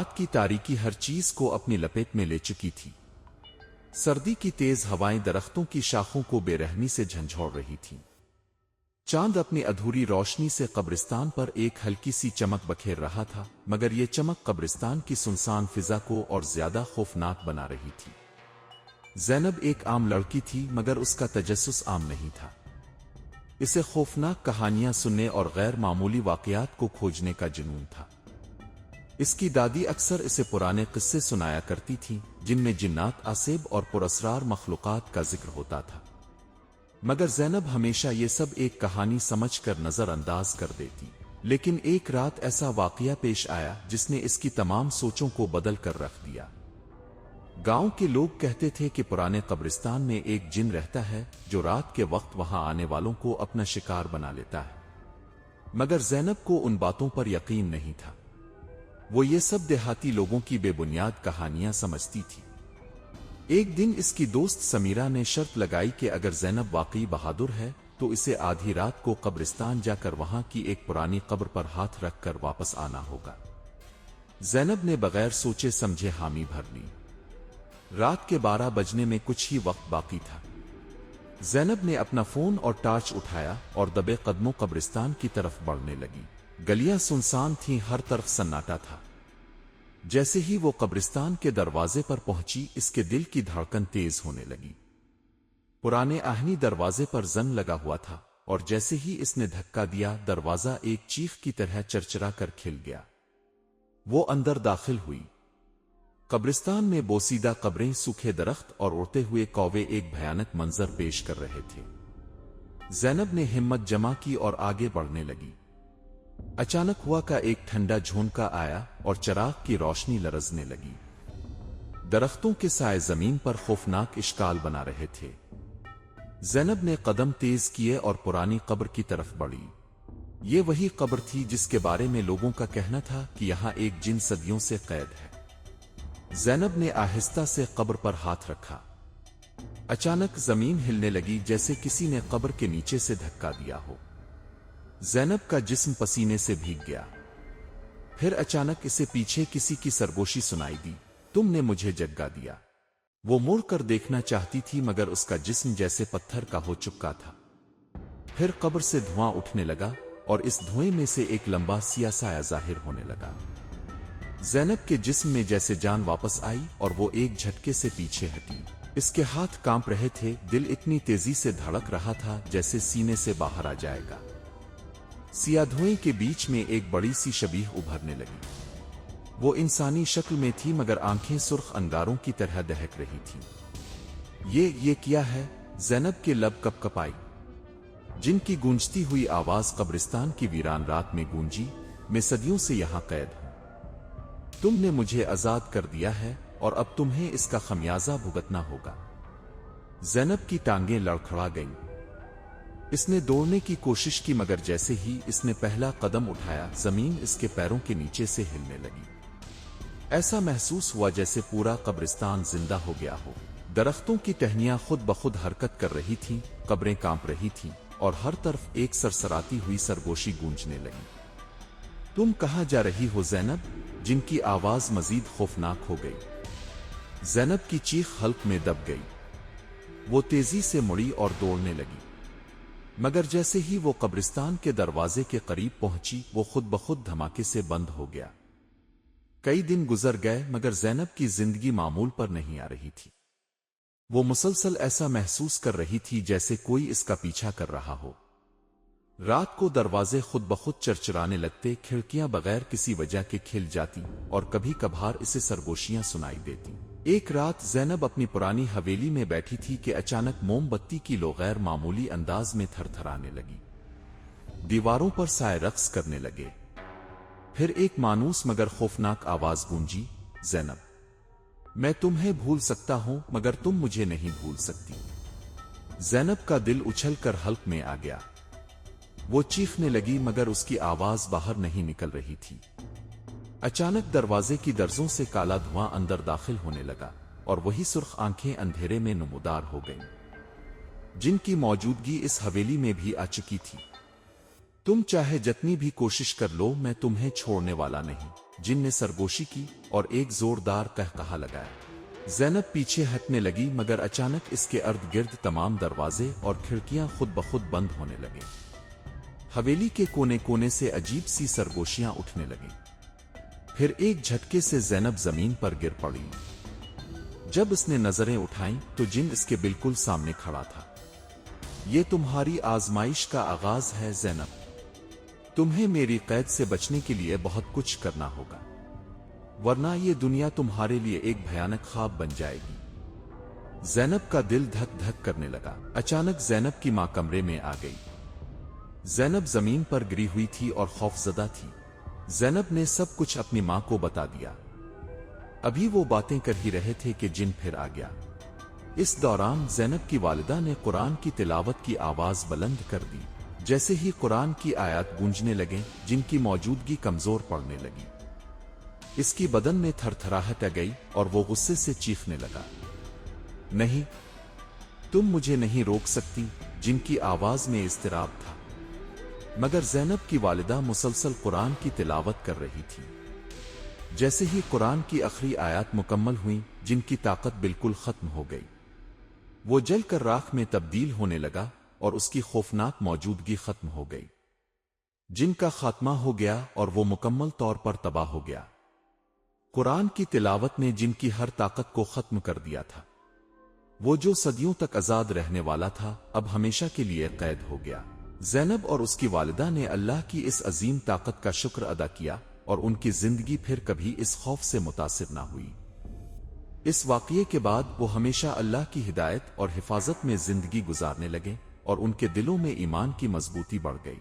رات کی تاریکی ہر چیز کو اپنی لپیٹ میں لے چکی تھی۔ سردی کی تیز ہوائیں درختوں کی شاخوں کو بے رحمی سے جھنجھوڑ رہی تھیں۔ چاند اپنی ادھوری روشنی سے قبرستان پر ایک ہلکی سی چمک بکھیر رہا تھا، مگر یہ چمک قبرستان کی سنسان فضا کو اور زیادہ خوفناک بنا رہی تھی۔ زینب ایک عام لڑکی تھی، مگر اس کا تجسس عام نہیں تھا۔ اسے خوفناک کہانیاں سننے اور غیر معمولی واقعات کو کھوجنے کا جنون تھا۔ اس کی دادی اکثر اسے پرانے قصے سنایا کرتی تھیں، جن میں جنات، عصیب اور پراسرار مخلوقات کا ذکر ہوتا تھا، مگر زینب ہمیشہ یہ سب ایک کہانی سمجھ کر نظر انداز کر دیتی۔ لیکن ایک رات ایسا واقعہ پیش آیا جس نے اس کی تمام سوچوں کو بدل کر رکھ دیا۔ گاؤں کے لوگ کہتے تھے کہ پرانے قبرستان میں ایک جن رہتا ہے جو رات کے وقت وہاں آنے والوں کو اپنا شکار بنا لیتا ہے، مگر زینب کو ان باتوں پر یقین نہیں تھا۔ وہ یہ سب دیہاتی لوگوں کی بے بنیاد کہانیاں سمجھتی تھی۔ ایک دن اس کی دوست سمیرہ نے شرط لگائی کہ اگر زینب واقعی بہادر ہے تو اسے آدھی رات کو قبرستان جا کر وہاں کی ایک پرانی قبر پر ہاتھ رکھ کر واپس آنا ہوگا۔ زینب نے بغیر سوچے سمجھے حامی بھر لی۔ رات کے 12 بجنے میں کچھ ہی وقت باقی تھا۔ زینب نے اپنا فون اور ٹارچ اٹھایا اور دبے قدموں قبرستان کی طرف بڑھنے لگی۔ گلیاں سنسان تھیں، ہر طرف سناٹا تھا۔ جیسے ہی وہ قبرستان کے دروازے پر پہنچی، اس کے دل کی دھڑکن تیز ہونے لگی۔ پرانے آہنی دروازے پر زنگ لگا ہوا تھا، اور جیسے ہی اس نے دھکا دیا، دروازہ ایک چیخ کی طرح چرچرا کر کھل گیا۔ وہ اندر داخل ہوئی۔ قبرستان میں بوسیدہ قبریں، سوکھے درخت اور اڑتے ہوئے کوے ایک بھیانک منظر پیش کر رہے تھے۔ زینب نے ہمت جمع کی اور آگے بڑھنے لگی۔ اچانک ہوا کا ایک ٹھنڈا جھونکا آیا اور چراغ کی روشنی لرزنے لگی۔ درختوں کے سائے زمین پر خوفناک اشکال بنا رہے تھے۔ زینب نے قدم تیز کیے اور پرانی قبر کی طرف بڑھی۔ یہ وہی قبر تھی جس کے بارے میں لوگوں کا کہنا تھا کہ یہاں ایک جن صدیوں سے قید ہے۔ زینب نے آہستہ سے قبر پر ہاتھ رکھا۔ اچانک زمین ہلنے لگی، جیسے کسی نے قبر کے نیچے سے دھکا دیا ہو۔ زینب کا جسم پسینے سے بھیگ گیا۔ پھر اچانک اسے پیچھے کسی کی سرگوشی سنائی دی، تم نے مجھے جگا دیا۔ وہ مڑ کر دیکھنا چاہتی تھی، مگر اس کا جسم جیسے پتھر کا ہو چکا تھا۔ پھر قبر سے دھواں اٹھنے لگا اور اس دھوئیں میں سے ایک لمبا سیاہ سایہ ظاہر ہونے لگا۔ زینب کے جسم میں جیسے جان واپس آئی اور وہ ایک جھٹکے سے پیچھے ہٹی۔ اس کے ہاتھ کانپ رہے تھے، دل اتنی تیزی سے دھڑک رہا تھا جیسے سینے سے باہر آ جائے گا۔ سیاہ دھوئیں کے بیچ میں ایک بڑی سی شبیہ ابھرنے لگی۔ وہ انسانی شکل میں تھی، مگر آنکھیں سرخ انگاروں کی طرح دہک رہی تھیں۔ یہ کیا ہے؟ زینب کے لب کپ کپائی۔ جن کی گونجتی ہوئی آواز قبرستان کی ویران رات میں گونجی، میں صدیوں سے یہاں قید ہوں۔ تم نے مجھے آزاد کر دیا ہے اور اب تمہیں اس کا خمیازہ بھگتنا ہوگا۔ زینب کی ٹانگیں لڑکھڑا گئیں۔ اس نے دوڑنے کی کوشش کی، مگر جیسے ہی اس نے پہلا قدم اٹھایا، زمین اس کے پیروں کے نیچے سے ہلنے لگی۔ ایسا محسوس ہوا جیسے پورا قبرستان زندہ ہو گیا ہو۔ درختوں کی ٹہنیاں خود بخود حرکت کر رہی تھیں، قبریں کانپ رہی تھیں، اور ہر طرف ایک سرسراتی ہوئی سرگوشی گونجنے لگی۔ تم کہاں جا رہی ہو زینب؟ جن کی آواز مزید خوفناک ہو گئی۔ زینب کی چیخ حلق میں دب گئی۔ وہ تیزی سے مڑی اور دوڑنے لگی، مگر جیسے ہی وہ قبرستان کے دروازے کے قریب پہنچی، وہ خود بخود دھماکے سے بند ہو گیا۔ کئی دن گزر گئے، مگر زینب کی زندگی معمول پر نہیں آ رہی تھی۔ وہ مسلسل ایسا محسوس کر رہی تھی جیسے کوئی اس کا پیچھا کر رہا ہو۔ رات کو دروازے خود بخود چرچرانے لگتے، کھڑکیاں بغیر کسی وجہ کے کھل جاتی، اور کبھی کبھار اسے سرگوشیاں سنائی دیتی۔ ایک رات زینب اپنی پرانی حویلی میں بیٹھی تھی کہ اچانک موم بتی کی لو غیر معمولی انداز میں تھر تھرانے لگی۔ دیواروں پر سائے رقص کرنے لگے۔ پھر ایک مانوس مگر خوفناک آواز گونجی، زینب، میں تمہیں بھول سکتا ہوں مگر تم مجھے نہیں بھول سکتی۔ زینب کا دل اچھل کر حلق میں آ گیا۔ وہ چیخنے لگی، مگر اس کی آواز باہر نہیں نکل رہی تھی۔ اچانک دروازے کی درزوں سے کالا دھواں اندر داخل ہونے لگا، اور وہی سرخ آنکھیں اندھیرے میں نمودار ہو گئیں، جن کی موجودگی اس حویلی میں بھی آ چکی تھی۔ تم چاہے جتنی بھی کوشش کر لو، میں تمہیں چھوڑنے والا نہیں۔ جن نے سرگوشی کی اور ایک زوردار قہقہا لگایا۔ زینب پیچھے ہٹنے لگی مگر اچانک اس کے ارد گرد تمام دروازے اور کھڑکیاں خود بخود بند ہونے لگے۔ حویلی کے کونے کونے سے عجیب سی سرگوشیاں اٹھنے لگیں۔ پھر ایک جھٹکے سے زینب زمین پر گر پڑی۔ جب اس نے نظریں اٹھائیں تو جن اس کے بالکل سامنے کھڑا تھا۔ یہ تمہاری آزمائش کا آغاز ہے زینب، تمہیں میری قید سے بچنے کے لیے بہت کچھ کرنا ہوگا، ورنہ یہ دنیا تمہارے لیے ایک بھیانک خواب بن جائے گی۔ زینب کا دل دھک دھک کرنے لگا۔ اچانک زینب کی ماں کمرے میں آ گئی۔ زینب زمین پر گری ہوئی تھی اور خوفزدہ تھی۔ زینب نے سب کچھ اپنی ماں کو بتا دیا۔ ابھی وہ باتیں کر ہی رہے تھے کہ جن پھر آ گیا۔ اس دوران زینب کی والدہ نے قرآن کی تلاوت کی آواز بلند کر دی۔ جیسے ہی قرآن کی آیات گونجنے لگیں، جن کی موجودگی کمزور پڑنے لگی۔ اس کی بدن میں تھر تھراہٹ آ گئی اور وہ غصے سے چیخنے لگا، نہیں، تم مجھے نہیں روک سکتی۔ جن کی آواز میں اضطراب تھا، مگر زینب کی والدہ مسلسل قرآن کی تلاوت کر رہی تھی۔ جیسے ہی قرآن کی آخری آیات مکمل ہوئیں، جن کی طاقت بالکل ختم ہو گئی۔ وہ جل کر راکھ میں تبدیل ہونے لگا اور اس کی خوفناک موجودگی ختم ہو گئی۔ جن کا خاتمہ ہو گیا اور وہ مکمل طور پر تباہ ہو گیا۔ قرآن کی تلاوت نے جن کی ہر طاقت کو ختم کر دیا تھا۔ وہ جو صدیوں تک آزاد رہنے والا تھا، اب ہمیشہ کے لیے قید ہو گیا۔ زینب اور اس کی والدہ نے اللہ کی اس عظیم طاقت کا شکر ادا کیا اور ان کی زندگی پھر کبھی اس خوف سے متاثر نہ ہوئی۔ اس واقعے کے بعد وہ ہمیشہ اللہ کی ہدایت اور حفاظت میں زندگی گزارنے لگے اور ان کے دلوں میں ایمان کی مضبوطی بڑھ گئی۔